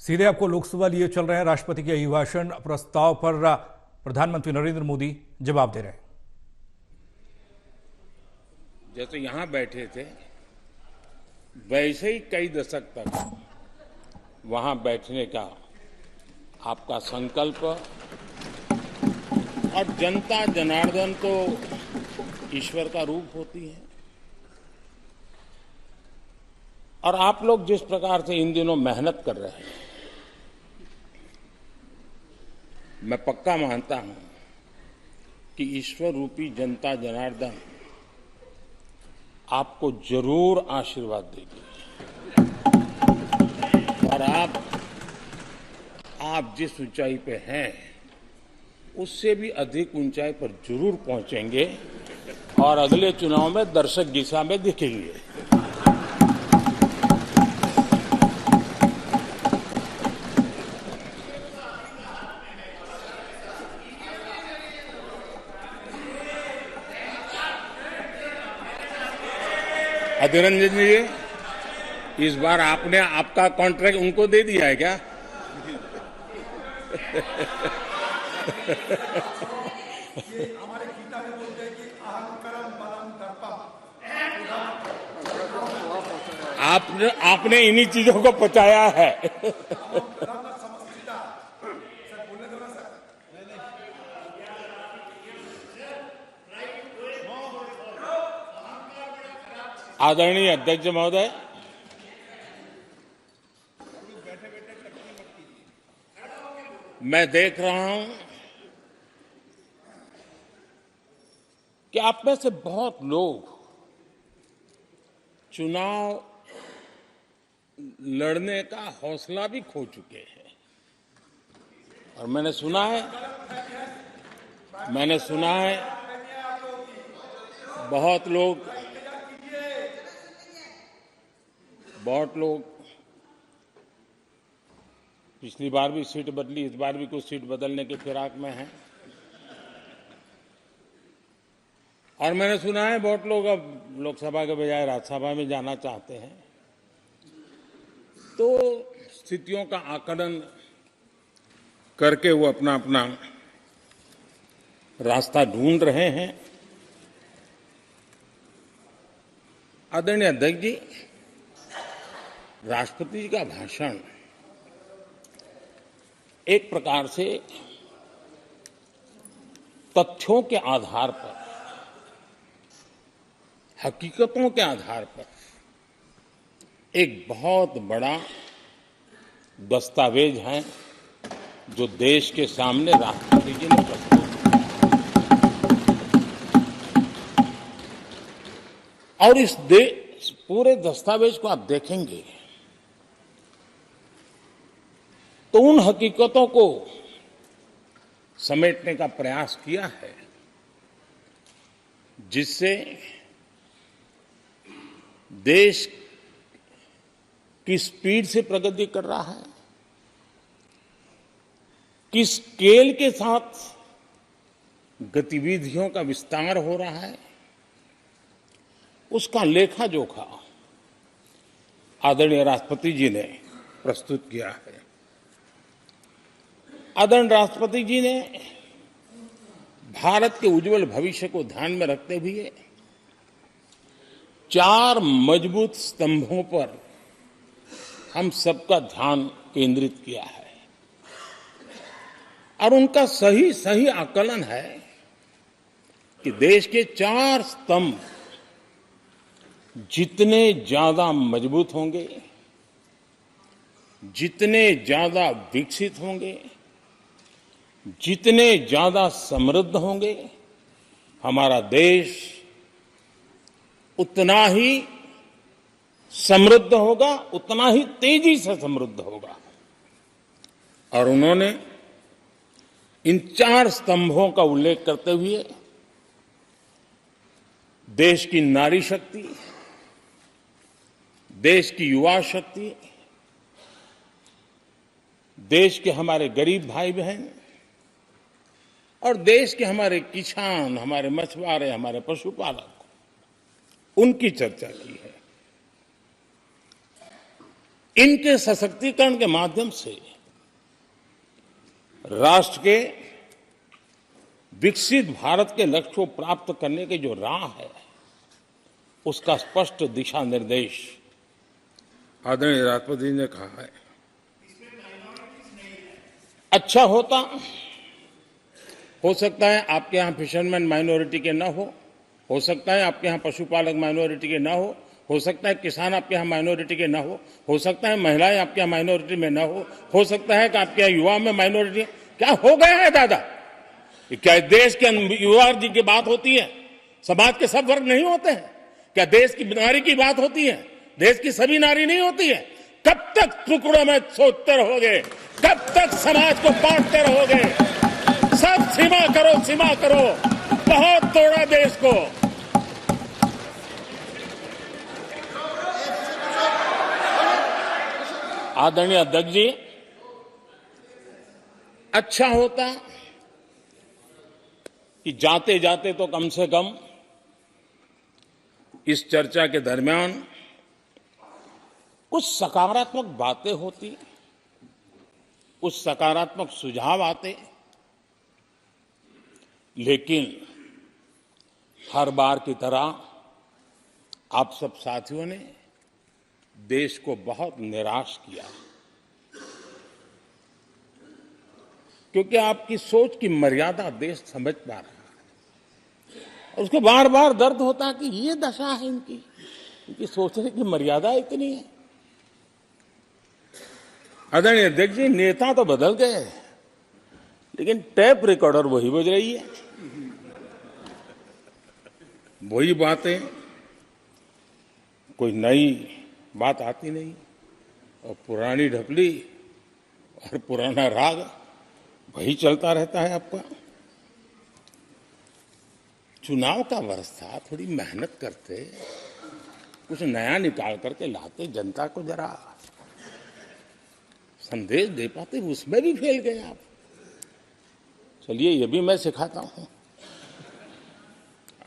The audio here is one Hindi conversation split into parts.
सीधे आपको लोकसभा लिए चल रहे हैं। राष्ट्रपति के अभिभाषण प्रस्ताव पर प्रधानमंत्री नरेंद्र मोदी जवाब दे रहे हैं। जैसे यहां बैठे थे वैसे ही कई दशक तक वहां बैठने का आपका संकल्प, और जनता जनार्दन तो ईश्वर का रूप होती है, और आप लोग जिस प्रकार से इन दिनों मेहनत कर रहे हैं, मैं पक्का मानता हूं कि ईश्वर रूपी जनता जनार्दन आपको जरूर आशीर्वाद देगी, और आप जिस ऊंचाई पे हैं उससे भी अधिक ऊंचाई पर जरूर पहुंचेंगे और अगले चुनाव में दर्शक दिशा में दिखेंगे। अधीर रंजन जी, इस बार आपने आपका कॉन्ट्रैक्ट उनको दे दिया है क्या? आपने इन्हीं चीजों को पचाया है। आदरणीय अध्यक्ष महोदय, मैं देख रहा हूं कि आप में से बहुत लोग चुनाव लड़ने का हौसला भी खो चुके हैं, और मैंने सुना है बहुत लोग पिछली बार भी सीट बदली, इस बार भी कुछ सीट बदलने के फिराक में हैं, और मैंने सुना है बहुत लोग अब लोकसभा के बजाय राज्यसभा में जाना चाहते हैं। तो स्थितियों का आकलन करके वो अपना अपना रास्ता ढूंढ रहे हैं। आदरणीय अध्यक्ष जी, राष्ट्रपति जी का भाषण एक प्रकार से तथ्यों के आधार पर, हकीकतों के आधार पर एक बहुत बड़ा दस्तावेज है जो देश के सामने राष्ट्रपति जी ने प्रस्तुत किया। और इस पूरे दस्तावेज को आप देखेंगे तो उन हकीकतों को समेटने का प्रयास किया है जिससे देश किस स्पीड से प्रगति कर रहा है, किस स्केल के साथ गतिविधियों का विस्तार हो रहा है, उसका लेखा जोखा आदरणीय राष्ट्रपति जी ने प्रस्तुत किया है। आदरणीय राष्ट्रपति जी ने भारत के उज्जवल भविष्य को ध्यान में रखते हुए 4 मजबूत स्तंभों पर हम सबका ध्यान केंद्रित किया है, और उनका सही आकलन है कि देश के 4 स्तंभ जितने ज्यादा मजबूत होंगे, जितने ज्यादा विकसित होंगे, जितने ज्यादा समृद्ध होंगे, हमारा देश उतना ही समृद्ध होगा, उतना ही तेजी से समृद्ध होगा। और उन्होंने इन 4 स्तंभों का उल्लेख करते हुए देश की नारी शक्ति, देश की युवा शक्ति, देश के हमारे गरीब भाई बहन और देश के हमारे किसान, हमारे मछुआरे, हमारे पशुपालक, उनकी चर्चा की है। इनके सशक्तिकरण के माध्यम से राष्ट्र के विकसित भारत के लक्ष्य को प्राप्त करने की जो राह है, उसका स्पष्ट दिशा निर्देश आदरणीय राष्ट्रपति जी ने कहा है। अच्छा हो सकता है आपके यहां फिशरमैन माइनॉरिटी के ना हो सकता है आपके यहां पशुपालक माइनॉरिटी के ना हो सकता है किसान आपके यहां माइनॉरिटी के ना हो सकता है महिलाएं आपके यहां माइनॉरिटी में ना हो सकता है कि आपके यहां युवा में माइनॉरिटी। क्या हो गया है दादा? क्या देश के युवा जी की बात होती है? समाज के सब वर्ग नहीं होते हैं? क्या देश की नारी की बात होती है? देश की सभी नारी नहीं होती है? कब तक टुकड़ों में सोचते रहोगे? कब तक समाज को बांटते रहोगे? सब सीमा करो। बहुत तोड़ा देश को। आदरणीय अध्यक्ष जी, अच्छा होता कि जाते जाते तो कम से कम इस चर्चा के दरमियान कुछ सकारात्मक बातें होती, कुछ सकारात्मक सुझाव आते, लेकिन हर बार की तरह आप सब साथियों ने देश को बहुत निराश किया, क्योंकि आपकी सोच की मर्यादा देश समझ पा रहा है। उसको बार बार दर्द होता है कि ये दशा है इनकी सोचने की मर्यादा इतनी है। आदरणीय अध्यक्ष जी, नेता तो बदल गए, लेकिन टेप रिकॉर्डर वही बज रही है, वही बातें, कोई नई बात आती नहीं, और पुरानी ढपली और पुराना राग वही चलता रहता है आपका। चुनाव का वर्ष था, थोड़ी मेहनत करते, कुछ नया निकाल करके लाते, जनता को जरा संदेश दे पाते, उसमें भी फेल गए आप। चलिए, ये भी मैं सिखाता हूं।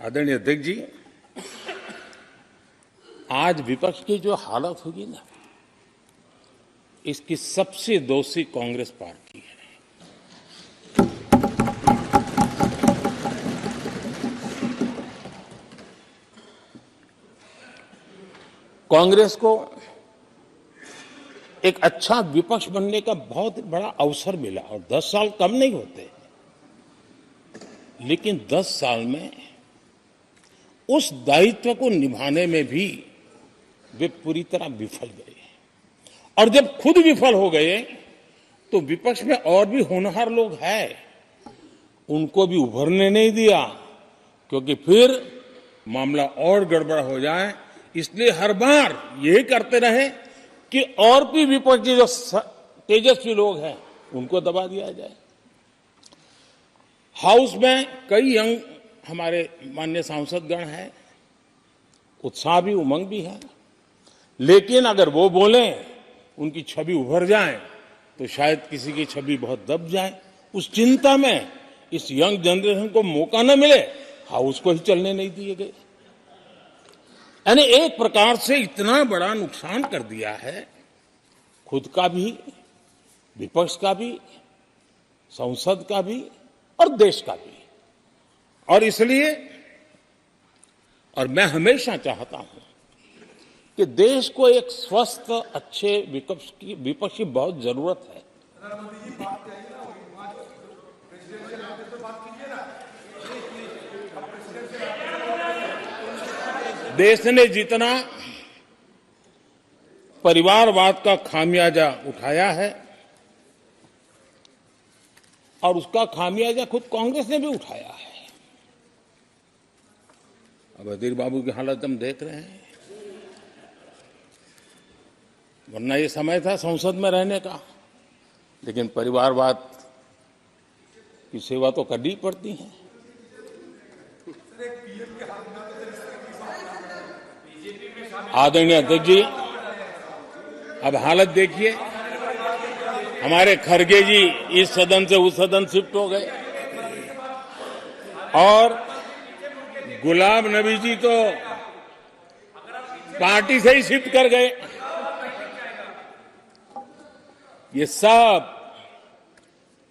आदरणीय अध्यक्ष जी, आज विपक्ष की जो हालत होगी ना, इसकी सबसे दोषी कांग्रेस पार्टी है। कांग्रेस को एक अच्छा विपक्ष बनने का बहुत बड़ा अवसर मिला, और 10 साल कम नहीं होते, लेकिन 10 साल में उस दायित्व को निभाने में भी वे पूरी तरह विफल गए। और जब खुद विफल हो गए तो विपक्ष में और भी होनहार लोग हैं, उनको भी उभरने नहीं दिया, क्योंकि फिर मामला और गड़बड़ हो जाए। इसलिए हर बार यही करते रहे कि और भी विपक्षी जो तेजस्वी लोग हैं उनको दबा दिया जाए। हाउस में कई यंग हमारे माननीय सांसदगण हैं, उत्साह भी उमंग भी है, लेकिन अगर वो बोलें, उनकी छवि उभर जाए, तो शायद किसी की छवि बहुत दब जाए। उस चिंता में इस यंग जनरेशन को मौका न मिले, हाउस को ही चलने नहीं दिए गए। यानी एक प्रकार से इतना बड़ा नुकसान कर दिया है, खुद का भी, विपक्ष का भी, संसद का भी और देश का भी। और इसलिए, और मैं हमेशा चाहता हूं कि देश को एक स्वस्थ अच्छे विपक्ष की बहुत जरूरत है। देश ने जितना परिवारवाद का खामियाजा उठाया है, और उसका खामियाजा खुद कांग्रेस ने भी उठाया है। अब अधीर बाबू की हालत हम देख रहे हैं, वरना ये समय था संसद में रहने का, लेकिन परिवारवाद की सेवा तो करनी पड़ती है। आदरणीय अध्यक्ष जी, अब हालत देखिए, हमारे खरगे जी इस सदन से उस सदन शिफ्ट हो गए, और गुलाम नबी जी तो पार्टी से ही शिफ्ट कर गए। ये सब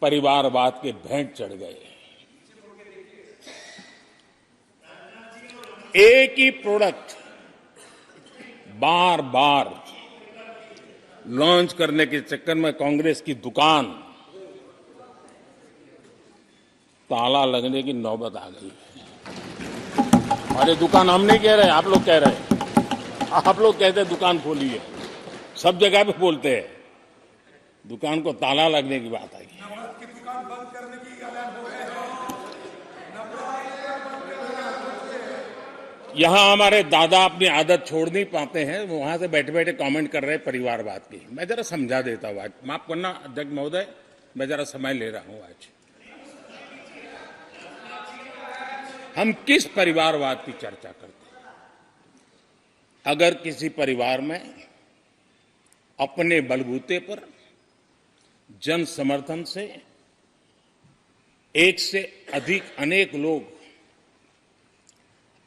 परिवारवाद के भेंट चढ़ गए। एक ही प्रोडक्ट बार बार लॉन्च करने के चक्कर में कांग्रेस की दुकान ताला लगने की नौबत आ गई है। और ये दुकान हम नहीं कह रहे, आप लोग कह रहे हैं। आप लोग कहते हैं दुकान खोली है, सब जगह पे बोलते हैं, दुकान को ताला लगने की बात आई। यहां हमारे दादा अपनी आदत छोड़ नहीं पाते हैं, वो वहां से बैठे बैठे कमेंट कर रहे हैं परिवारवाद की। मैं जरा समझा देता हूं, आज माफ करना अध्यक्ष महोदय, मैं जरा समय ले रहा हूं। आज हम किस परिवारवाद की चर्चा करते हैं? अगर किसी परिवार में अपने बलबूते पर जन समर्थन से एक से अधिक अनेक लोग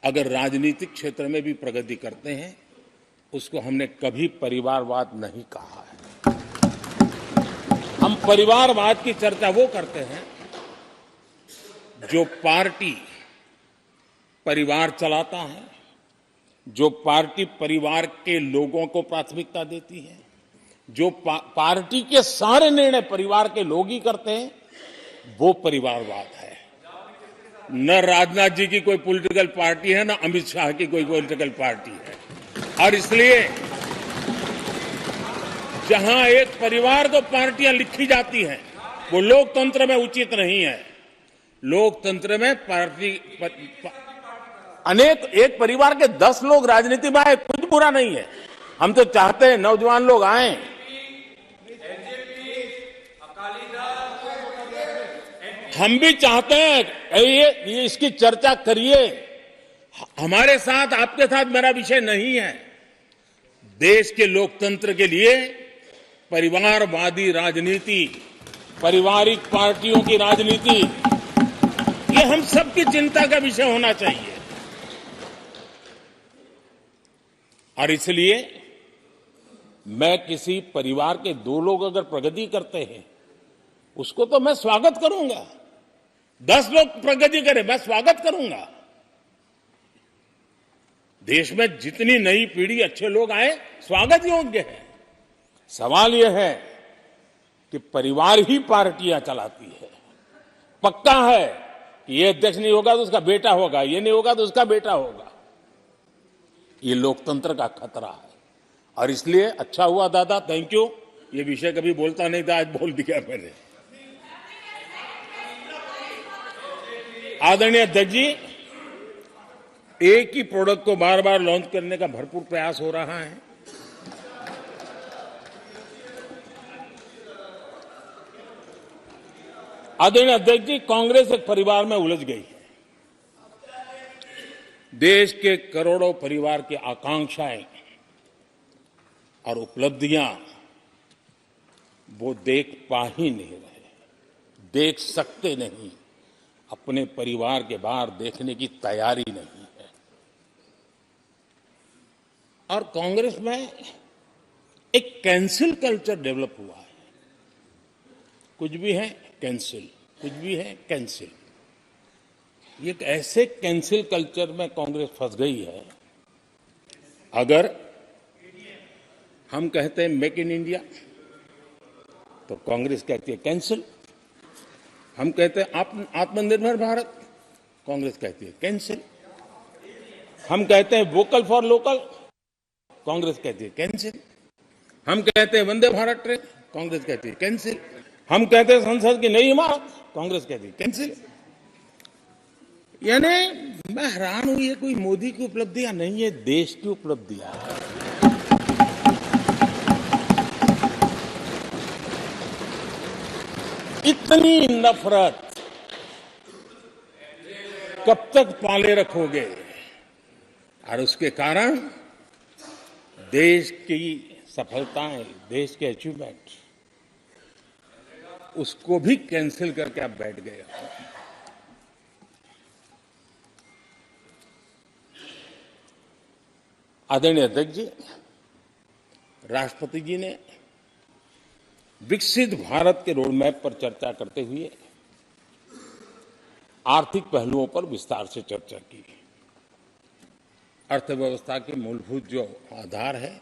अगर राजनीतिक क्षेत्र में भी प्रगति करते हैं, उसको हमने कभी परिवारवाद नहीं कहा है। हम परिवारवाद की चर्चा वो करते हैं जो पार्टी परिवार चलाता है, जो पार्टी परिवार के लोगों को प्राथमिकता देती है, जो पार्टी के सारे निर्णय परिवार के लोग ही करते हैं, वो परिवारवाद है। न राजनाथ जी की कोई पॉलिटिकल पार्टी है, न अमित शाह की कोई पॉलिटिकल पार्टी है। और इसलिए जहां एक परिवार को पार्टियां लिखी जाती हैं, वो लोकतंत्र में उचित नहीं है। लोकतंत्र में पार्टी अनेक, एक परिवार के 10 लोग राजनीति में आए, कुछ बुरा नहीं है। हम तो चाहते हैं नौजवान लोग आए। हम भी चाहते हैं ये इसकी चर्चा करिए। हमारे साथ, आपके साथ मेरा विषय नहीं है। देश के लोकतंत्र के लिए परिवारवादी राजनीति, पारिवारिक पार्टियों की राजनीति, ये हम सबकी चिंता का विषय होना चाहिए। और इसलिए मैं किसी परिवार के 2 लोग अगर प्रगति करते हैं, उसको तो मैं स्वागत करूंगा। 10 लोग प्रगति करें, मैं स्वागत करूंगा। देश में जितनी नई पीढ़ी अच्छे लोग आए, स्वागत योग्य है। सवाल यह है कि परिवार ही पार्टियां चलाती है। पक्का है कि ये अध्यक्ष नहीं होगा तो उसका बेटा होगा, ये नहीं होगा तो उसका बेटा होगा। ये लोकतंत्र का खतरा है। और इसलिए अच्छा हुआ दादा, थैंक यू। ये विषय कभी बोलता नहीं था, आज बोल दिया मैंने। आदरणीय अध्यक्ष जी, एक ही प्रोडक्ट को बार बार लॉन्च करने का भरपूर प्रयास हो रहा है। आदरणीय अध्यक्ष जी, कांग्रेस एक परिवार में उलझ गई है। देश के करोड़ों परिवार की आकांक्षाएं और उपलब्धियां वो देख पा ही नहीं रहे, देख सकते नहीं। अपने परिवार के बाहर देखने की तैयारी नहीं है। और कांग्रेस में एक कैंसिल कल्चर डेवलप हुआ है। कुछ भी है कैंसिल, कुछ भी है कैंसिल। ये एक ऐसे कैंसिल कल्चर में कांग्रेस फंस गई है। अगर हम कहते हैं मेक इन इंडिया, तो कांग्रेस कहती है कैंसिल। हम कहते हैं आत्मनिर्भर भारत, कांग्रेस कहती है कैंसिल। हम कहते हैं वोकल फॉर लोकल, कांग्रेस कहती है कैंसिल। हम कहते हैं वंदे भारत ट्रेन, कांग्रेस कहती है कैंसिल। हम कहते हैं संसद की नई इमारत, कांग्रेस कहती है कैंसिल। यानी मैं हैरान हूं, ये कोई मोदी की उपलब्धियां नहीं है, देश की उपलब्धियां है। इतनी नफरत कब तक पाले रखोगे? और उसके कारण देश की सफलताएं, देश के अचीवमेंट, उसको भी कैंसिल करके आप बैठ गए हो। आदरणीय अध्यक्ष जी, राष्ट्रपति जी ने विकसित भारत के रोडमैप पर चर्चा करते हुए आर्थिक पहलुओं पर विस्तार से चर्चा की। अर्थव्यवस्था के मूलभूत जो आधार है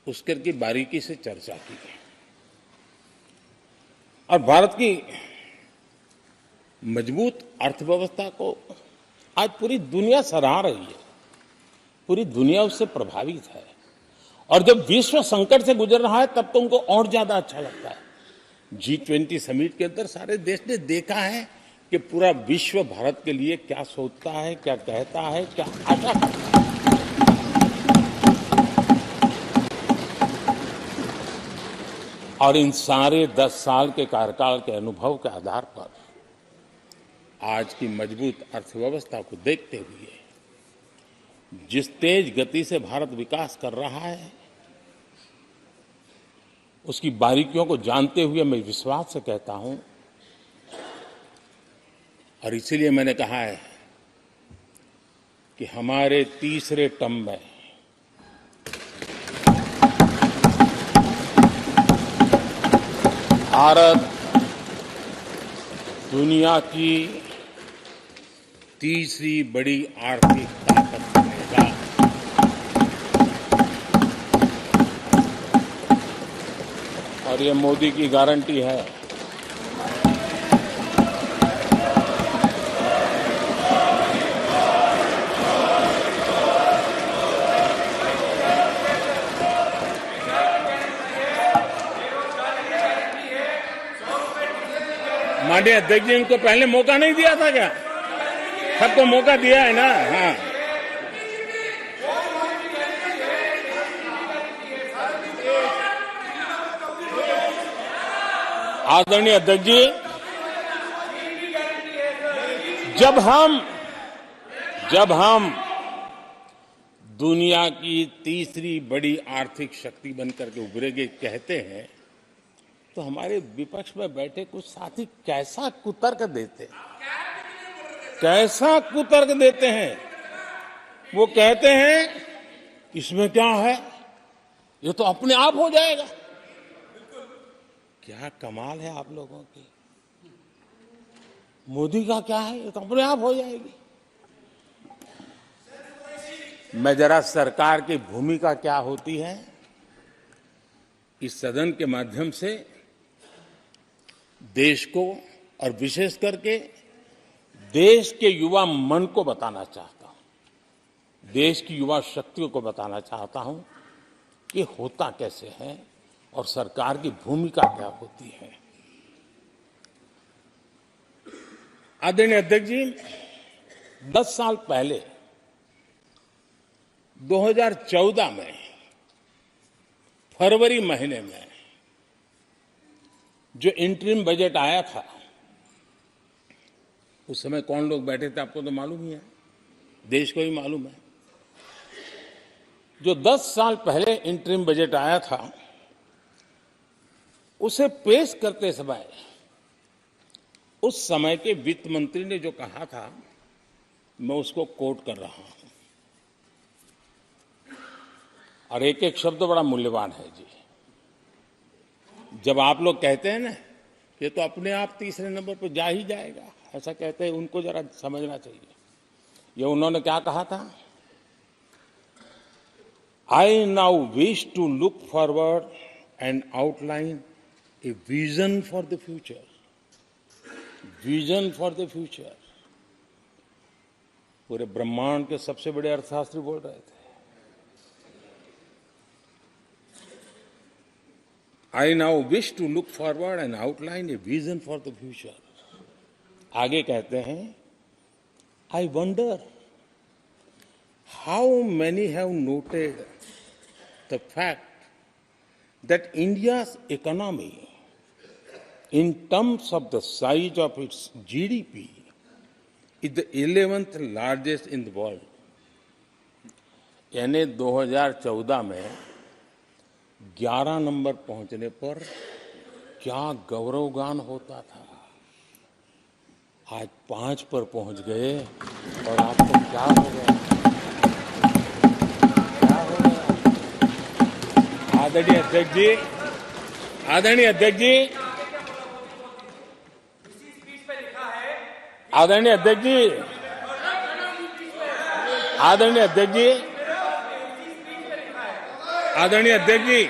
उसके की बारीकी से चर्चा की और भारत की मजबूत अर्थव्यवस्था को आज पूरी दुनिया सराह रही है, पूरी दुनिया उससे प्रभावित है और जब विश्व संकट से गुजर रहा है तब तो उनको और ज्यादा अच्छा लगता है। G20 समिट के अंदर सारे देश ने देखा है कि पूरा विश्व भारत के लिए क्या सोचता है, क्या कहता है, क्या आशा करता है। और इन सारे 10 साल के कार्यकाल के अनुभव के आधार पर आज की मजबूत अर्थव्यवस्था को देखते हुए जिस तेज गति से भारत विकास कर रहा है उसकी बारीकियों को जानते हुए मैं विश्वास से कहता हूं और इसीलिए मैंने कहा है कि हमारे तीसरे टर्म में भारत दुनिया की तीसरी बड़ी आर्थिक ताकत बनेगा। और ये मोदी की गारंटी है। माननीय अध्यक्ष जी इनको पहले मौका नहीं दिया था क्या? सबको मौका दिया है ना? हाँ, आदरणीय अध्यक्ष जी, जब हम दुनिया की तीसरी बड़ी आर्थिक शक्ति बनकर के उभरेंगे कहते हैं तो हमारे विपक्ष में बैठे कुछ साथी कैसा कुतर्क देते हैं। वो कहते हैं इसमें क्या है, ये तो अपने आप हो जाएगा। क्या कमाल है आप लोगों की। मोदी का क्या है, ये तो अपने आप हो जाएगी। मैं जरा सरकार की भूमिका क्या होती है इस सदन के माध्यम से देश को और विशेष करके देश के युवा मन को बताना चाहता हूं, देश की युवा शक्तियों को बताना चाहता हूं कि होता कैसे है और सरकार की भूमिका क्या होती है। आदरणीय अध्यक्ष जी, 10 साल पहले 2014 में फरवरी महीने में जो इंटरिम बजट आया था उस समय कौन लोग बैठे थे आपको तो मालूम ही है, देश को ही मालूम है। जो 10 साल पहले इंटरिम बजट आया था उसे पेश करते समय उस समय के वित्त मंत्री ने जो कहा था मैं उसको कोट कर रहा हूं और एक एक शब्द बड़ा मूल्यवान है जी। जब आप लोग कहते हैं ना कि तो अपने आप तीसरे नंबर पर जा ही जाएगा, ऐसा कहते हैं, उनको जरा समझना चाहिए। ये उन्होंने क्या कहा था, I now wish to look forward and outline a vision for the future. Vision for the future. पूरे ब्रह्मांड के सबसे बड़े अर्थशास्त्री बोल रहे थे। I now wish to look forward and outline a vision for the future. आगे कहते हैं, I wonder how many have noted the fact that India's economy, in terms of the size of its GDP, is the 11th largest in the world. यानी 2014 में 11 नंबर पहुंचने पर क्या गौरवगान होता था। आज 5 पर पहुंच गए और आपको क्या हो गया, क्या हो गया। आदरणीय अध्यक्ष जी, आदरणीय अध्यक्ष जी, आदरणीय अध्यक्ष जी, आदरणीय अध्यक्ष जी, आदरणीय अध्यक्ष जी,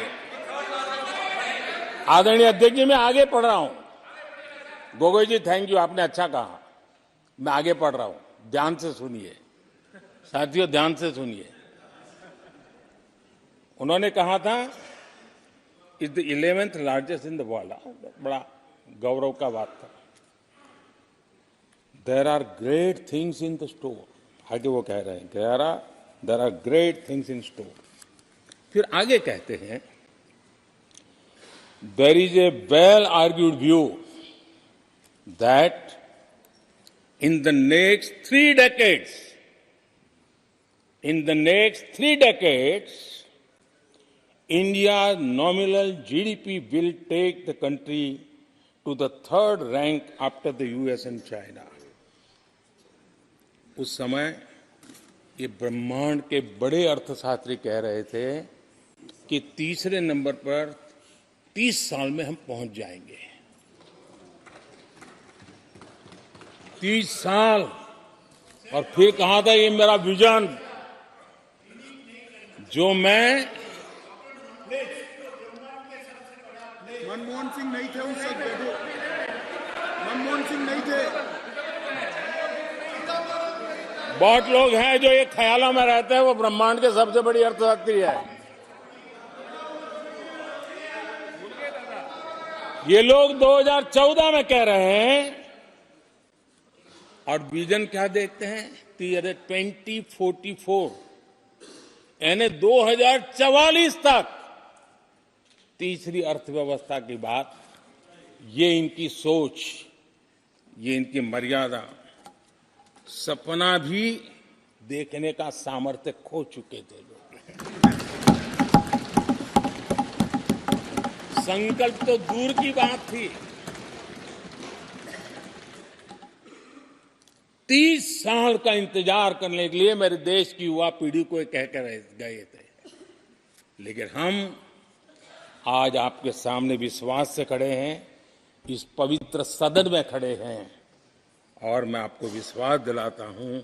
आदरणीय अध्यक्ष जी, मैं आगे पढ़ रहा हूं। गोगोई जी, थैंक यू, आपने अच्छा कहा। मैं आगे पढ़ रहा हूं, ध्यान से सुनिए साथियों, ध्यान से सुनिए। उन्होंने कहा था is the 11th largest in the world. बड़ा गौरव का बात था। There are great things in the store. आगे वो कह रहे हैं there are great things in store. फिर आगे कहते हैं there is a well argued view that in the next 3 decades, India's nominal GDP will take the country to the 3rd rank after the US and China. उस समय ये ब्रह्मांड के बड़े अर्थशास्त्री कह रहे थे कि तीसरे नंबर पर 30 साल में हम पहुंच जाएंगे। 30 साल। और फिर कहा था ये मेरा विजन जो मैं मनमोहन सिंह नहीं थे उस वक्त। मनमोहन सिंह नहीं थे। बहुत लोग हैं जो ये ख्यालों में रहते हैं वो ब्रह्मांड के सबसे बड़ी अर्थशास्त्री है। ये लोग 2014 में कह रहे हैं और विजन क्या देखते हैं 2044 यानी 2044 तक तीसरी अर्थव्यवस्था की बात। ये इनकी सोच, ये इनकी मर्यादा, सपना भी देखने का सामर्थ्य खो चुके थे लोग। संकल्प तो दूर की बात थी। 30 साल का इंतजार करने के लिए मेरे देश की युवा पीढ़ी को कह कर गए थे। लेकिन हम आज आपके सामने विश्वास से खड़े हैं, इस पवित्र सदन में खड़े हैं और मैं आपको विश्वास दिलाता हूं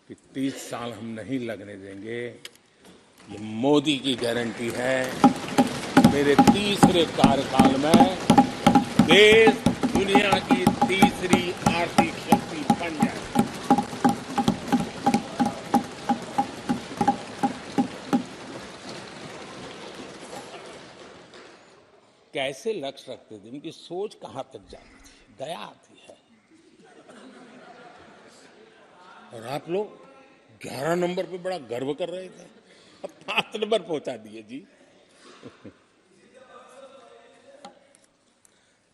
कि 30 साल हम नहीं लगने देंगे। ये मोदी की गारंटी है। मेरे तीसरे कार्यकाल में देश दुनिया की तीसरी आर्थिक शक्ति बन जाए। कैसे लक्ष्य रखते थे, उनकी सोच कहां तक जाती थी, दया आती है। और आप लोग 11 नंबर पे बड़ा गर्व कर रहे थे, अब 5 नंबर पहुंचा दिए जी।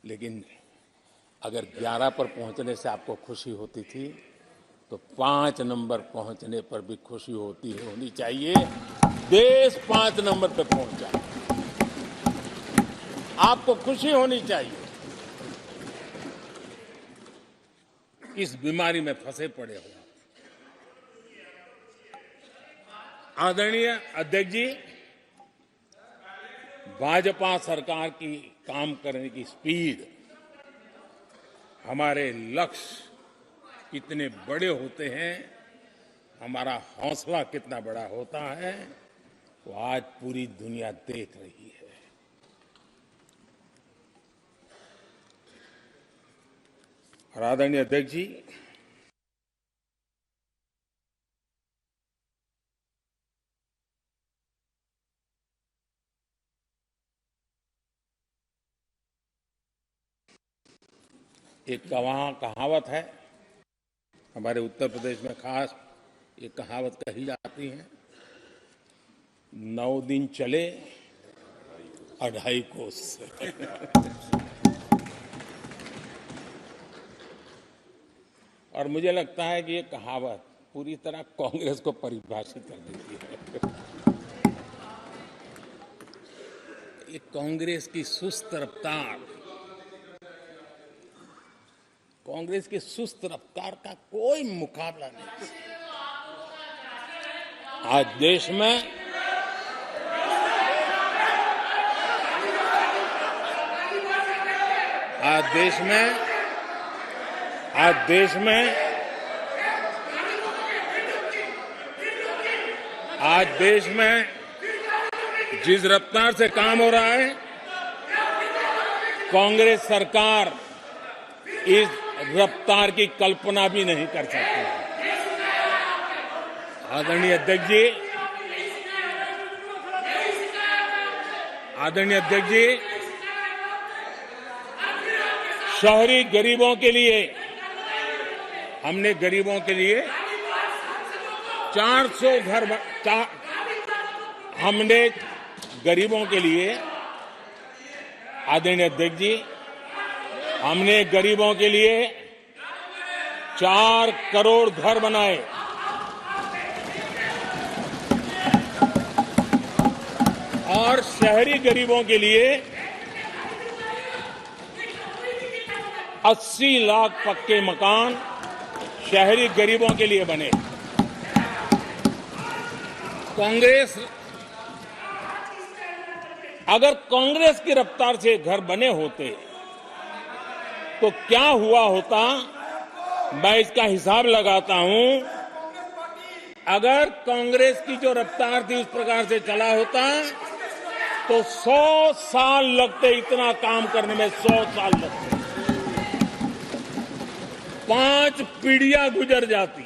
लेकिन अगर 11 पर पहुंचने से आपको खुशी होती थी तो 5 नंबर पहुंचने पर भी खुशी होनी चाहिए। देश 5 नंबर पे पहुंचा, आपको खुशी होनी चाहिए। इस बीमारी में फंसे पड़े हो। आदरणीय अध्यक्ष जी, भाजपा सरकार की काम करने की स्पीड, हमारे लक्ष्य कितने बड़े होते हैं, हमारा हौसला कितना बड़ा होता है, वो आज पूरी दुनिया देख रही है। और आदरणीय अध्यक्ष जी, एक कहावत है हमारे उत्तर प्रदेश में, खास ये कहावत कही जाती है, 9 दिन चले 2.5 कोस। और मुझे लगता है कि ये कहावत पूरी तरह कांग्रेस को परिभाषित कर देती है। ये कांग्रेस की सुस्त रफ्तार, कांग्रेस की सुस्त रफ्तार का कोई मुकाबला नहीं। आज देश में आज देश में जिस रफ्तार से काम हो रहा है, कांग्रेस सरकार इस रफ्तार की कल्पना भी नहीं कर सकती। आदरणीय अध्यक्ष जी, शहरी गरीबों के लिए हमने 400 घर हमने गरीबों के लिए, आदरणीय अध्यक्ष जी, हमने गरीबों के लिए 4 करोड़ घर बनाए। और शहरी गरीबों के लिए 80 लाख पक्के मकान शहरी गरीबों के लिए बने। अगर कांग्रेस की रफ्तार से घर बने होते तो क्या हुआ होता, मैं इसका हिसाब लगाता हूं। अगर कांग्रेस की जो रफ्तार थी उस प्रकार से चला होता तो 100 साल लगते, इतना काम करने में 100 साल लगते, 5 पीढ़ियां गुजर जाती।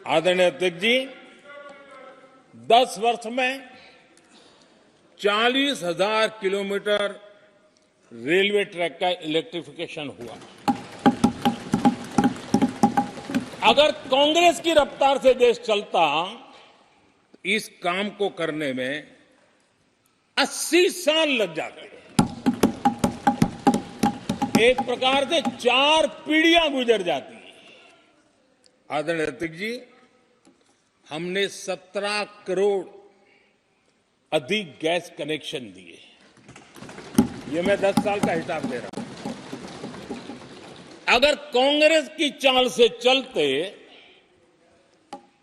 आदरणीय अध्यक्ष जी, 10 वर्ष में 40,000 किलोमीटर रेलवे ट्रैक का इलेक्ट्रिफिकेशन हुआ। अगर कांग्रेस की रफ्तार से देश चलता, इस काम को करने में 80 साल लग जाते। एक प्रकार से 4 पीढ़ियां गुजर जाती। आदरणीय अध्यक्ष जी, हमने 17 करोड़ अधिक गैस कनेक्शन दिए। ये मैं 10 साल का हिसाब दे रहा हूं। अगर कांग्रेस की चाल से चलते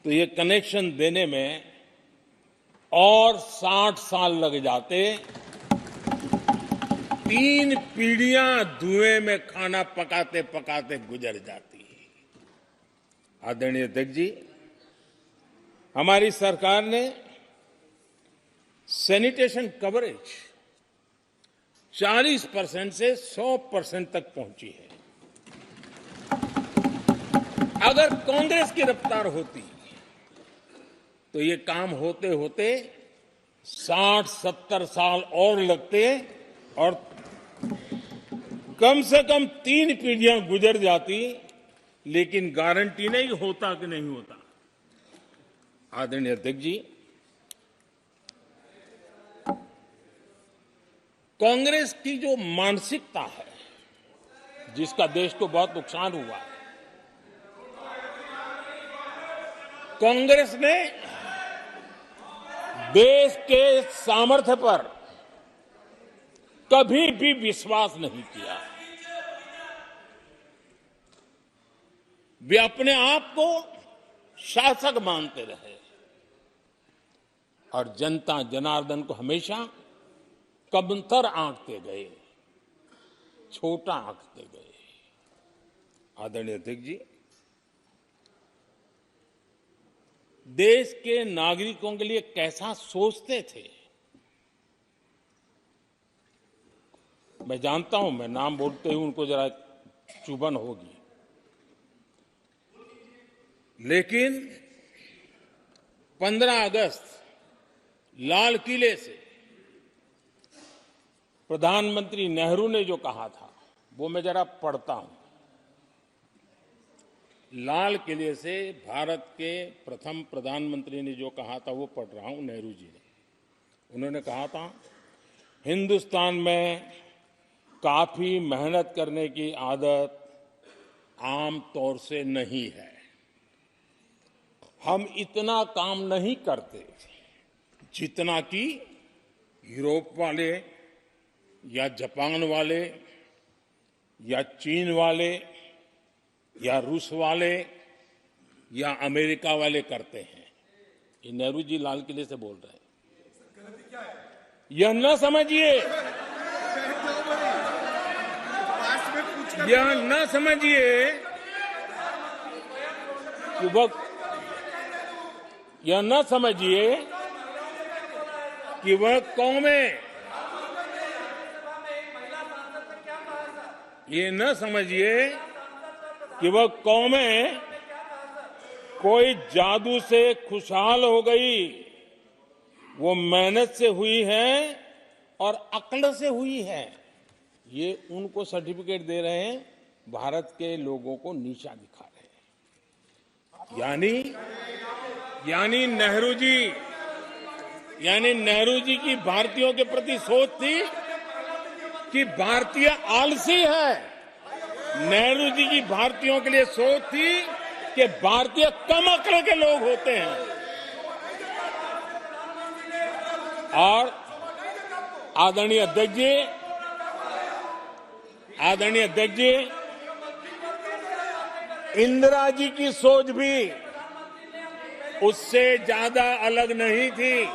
तो ये कनेक्शन देने में और 60 साल लग जाते। 3 पीढ़ियां धुएं में खाना पकाते पकाते गुजर जाती। आदरणीय अध्यक्ष जी, हमारी सरकार ने सैनिटेशन कवरेज 40% से 100% तक पहुंची है। अगर कांग्रेस की रफ्तार होती तो ये काम होते होते 60-70 साल और लगते और कम से कम 3 पीढ़ियां गुजर जाती, लेकिन गारंटी नहीं होता कि नहीं होता। आदरणीय अध्यक्ष जी, कांग्रेस की जो मानसिकता है, जिसका देश को बहुत नुकसान हुआ है, कांग्रेस ने देश के सामर्थ्य पर कभी भी विश्वास नहीं किया। वे अपने आप को शासक मानते रहे और जनता जनार्दन को हमेशा कमतर आंकते गए, छोटा आंकते गए। आदरणीय अध्यक्ष जी, देश के नागरिकों के लिए कैसा सोचते थे, मैं जानता हूं, मैं नाम बोलते ही उनको जरा चुभन होगी, लेकिन 15 अगस्त लाल किले से प्रधानमंत्री नेहरू ने जो कहा था वो मैं जरा पढ़ता हूं। लाल किले से भारत के प्रथम प्रधानमंत्री ने जो कहा था वो पढ़ रहा हूं, नेहरू जी ने। उन्होंने कहा था, हिंदुस्तान में काफी मेहनत करने की आदत आम तौर से नहीं है। हम इतना काम नहीं करते जितना कि यूरोप वाले या जापान वाले या चीन वाले या रूस वाले या अमेरिका वाले करते हैं। ये नेहरू जी लाल किले से बोल रहे हैं। यह न समझिए कर यह न समझिए कि यह न समझिए कि वह कौमें, ये न समझिए कि वह कौमें कोई जादू से खुशहाल हो गई। वो मेहनत से हुई है और अक्ल से हुई है। ये उनको सर्टिफिकेट दे रहे हैं, भारत के लोगों को नीचा दिखा रहे हैं। यानी नेहरू जी की भारतीयों के प्रति सोच थी कि भारतीय आलसी है। नेहरू जी की भारतीयों के लिए सोच थी कि भारतीय कम अक्ल के लोग होते हैं। और आदरणीय अध्यक्ष जी, इंदिरा जी की सोच भी उससे ज्यादा अलग नहीं थी।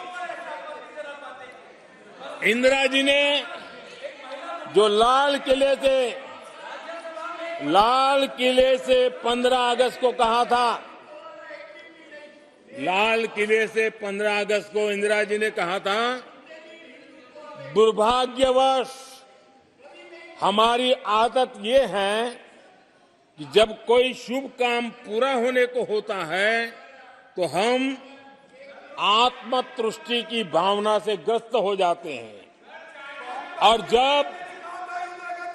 इंदिरा जी ने जो लाल किले से 15 अगस्त को कहा था, लाल किले से 15 अगस्त को इंदिरा जी ने कहा था, दुर्भाग्यवश हमारी आदत ये है कि जब कोई शुभ काम पूरा होने को होता है तो हम आत्मतुष्टि की भावना से ग्रस्त हो जाते हैं और जब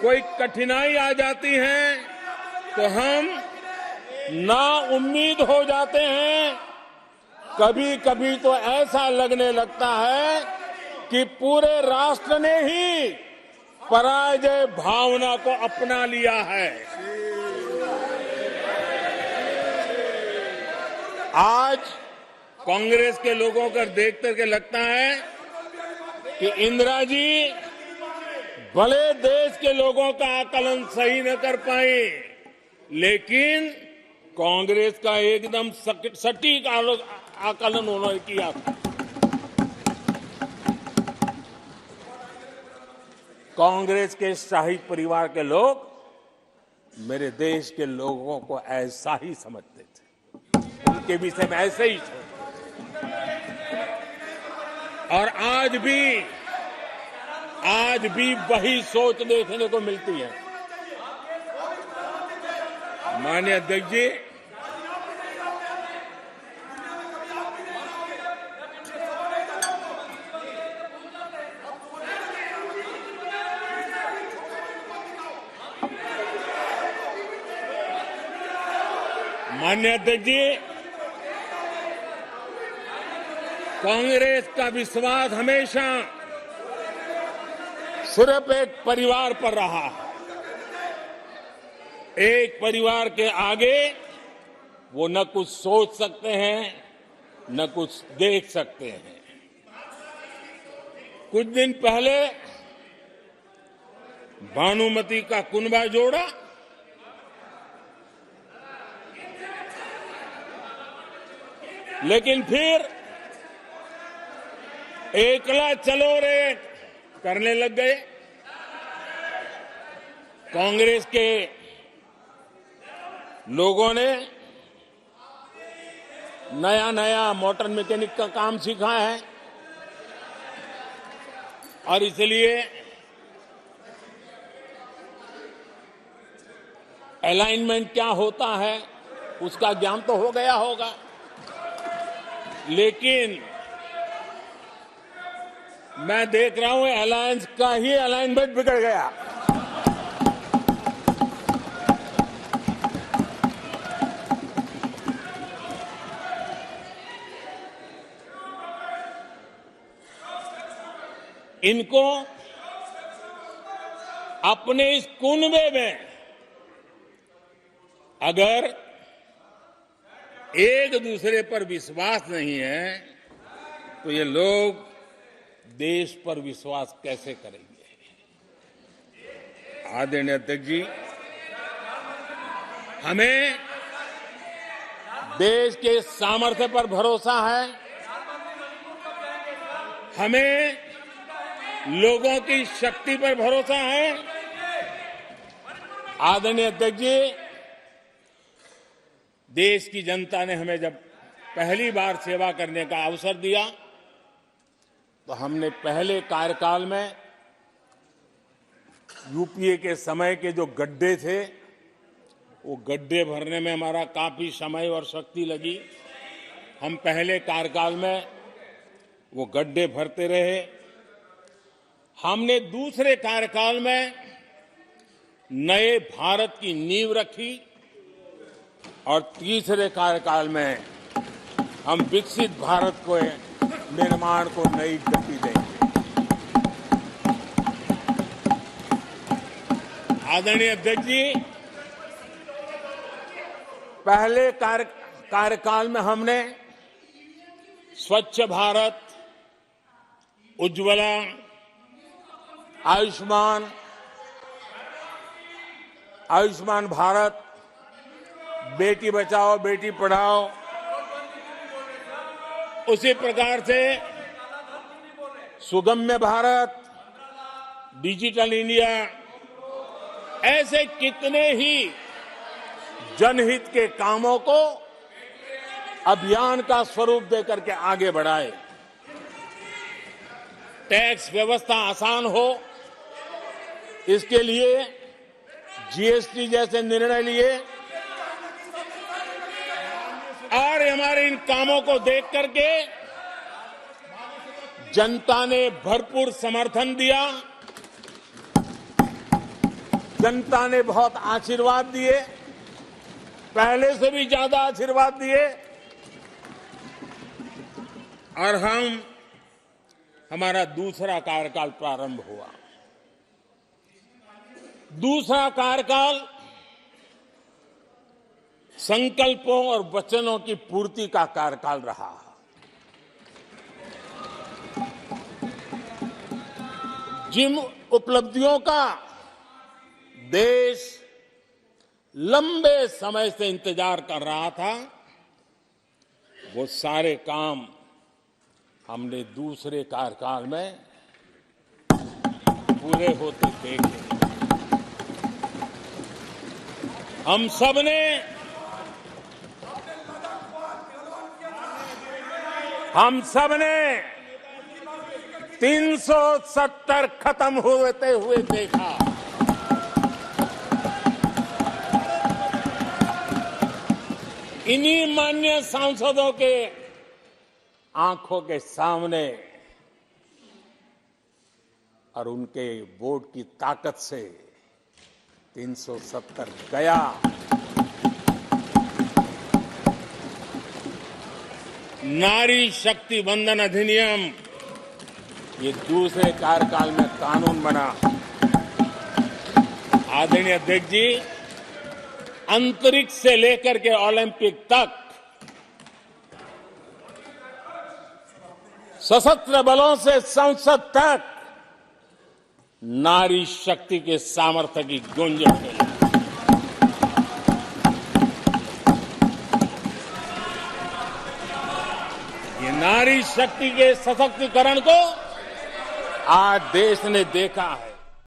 कोई कठिनाई आ जाती है तो हम ना उम्मीद हो जाते हैं। कभी कभी तो ऐसा लगने लगता है कि पूरे राष्ट्र ने ही पराजय भावना को अपना लिया है। आज कांग्रेस के लोगों को देख करके लगता है कि इंदिरा जी भले देश के लोगों का आकलन सही न कर पाए, लेकिन कांग्रेस का एकदम सटीक आकलन उन्होंने किया। कांग्रेस के शाही परिवार के लोग मेरे देश के लोगों को ऐसा ही समझते थे, उनके विषय में ऐसे ही सोचते। और आज भी वही सोच देखने को मिलती है। माननीय अध्यक्ष जी, कांग्रेस का विश्वास हमेशा सिर्फ एक परिवार पर रहा है। एक परिवार के आगे वो न कुछ सोच सकते हैं, न कुछ देख सकते हैं। कुछ दिन पहले भानुमति का कुनबा जोड़ा लेकिन फिर एकला चलो रे करने लग गए। कांग्रेस के लोगों ने नया मोटर मैकेनिक का काम सीखा है और इसलिए अलाइनमेंट क्या होता है उसका ज्ञान तो हो गया होगा, लेकिन मैं देख रहा हूं अलायंस का ही अलाइनमेंट बिगड़ गया। इनको अपने इस कुनबे में अगर एक दूसरे पर विश्वास नहीं है तो ये लोग देश पर विश्वास कैसे करेंगे। आदरणीय अध्यक्ष जी, हमें देश के सामर्थ्य पर भरोसा है, हमें लोगों की शक्ति पर भरोसा है आदरणीय अध्यक्ष जी, देश की जनता ने हमें जब पहली बार सेवा करने का अवसर दिया तो हमने पहले कार्यकाल में यूपीए के समय के जो गड्ढे थे वो गड्ढे भरने में हमारा काफी समय और शक्ति लगी। हम पहले कार्यकाल में वो गड्ढे भरते रहे। हमने दूसरे कार्यकाल में नए भारत की नींव रखी और तीसरे कार्यकाल में हम विकसित भारत को निर्माण को नई गति देंगे। आदरणीय अध्यक्ष जी, पहले कार्यकाल में हमने स्वच्छ भारत, उज्ज्वला, आयुष्मान भारत, बेटी बचाओ बेटी पढ़ाओ, उसी प्रकार से सुगम्य भारत, डिजिटल इंडिया, ऐसे कितने ही जनहित के कामों को अभियान का स्वरूप देकर के आगे बढ़ाए। टैक्स व्यवस्था आसान हो, इसके लिए जीएसटी जैसे निर्णय लिए और हमारे इन कामों को देख करके जनता ने भरपूर समर्थन दिया। जनता ने बहुत आशीर्वाद दिए, पहले से भी ज्यादा आशीर्वाद दिए और हमारा दूसरा कार्यकाल प्रारंभ हुआ। दूसरा कार्यकाल संकल्पों और वचनों की पूर्ति का कार्यकाल रहा। जिन उपलब्धियों का देश लंबे समय से इंतजार कर रहा था, वो सारे काम हमने दूसरे कार्यकाल में पूरे होते देखे। हम सबने 370 खत्म होते हुए देखा। इन्हीं माननीय सांसदों के आंखों के सामने और उनके वोट की ताकत से 370 गया। नारी शक्ति वंदन अधिनियम ये दूसरे कार्यकाल में कानून बना। आदरणीय अध्यक्ष जी, अंतरिक्ष से लेकर के ओलंपिक तक सशस्त्र बलों से संसद तक नारी शक्ति के सामर्थ्य की गूंज है। ये नारी शक्ति के सशक्तिकरण को आज देश ने देखा है।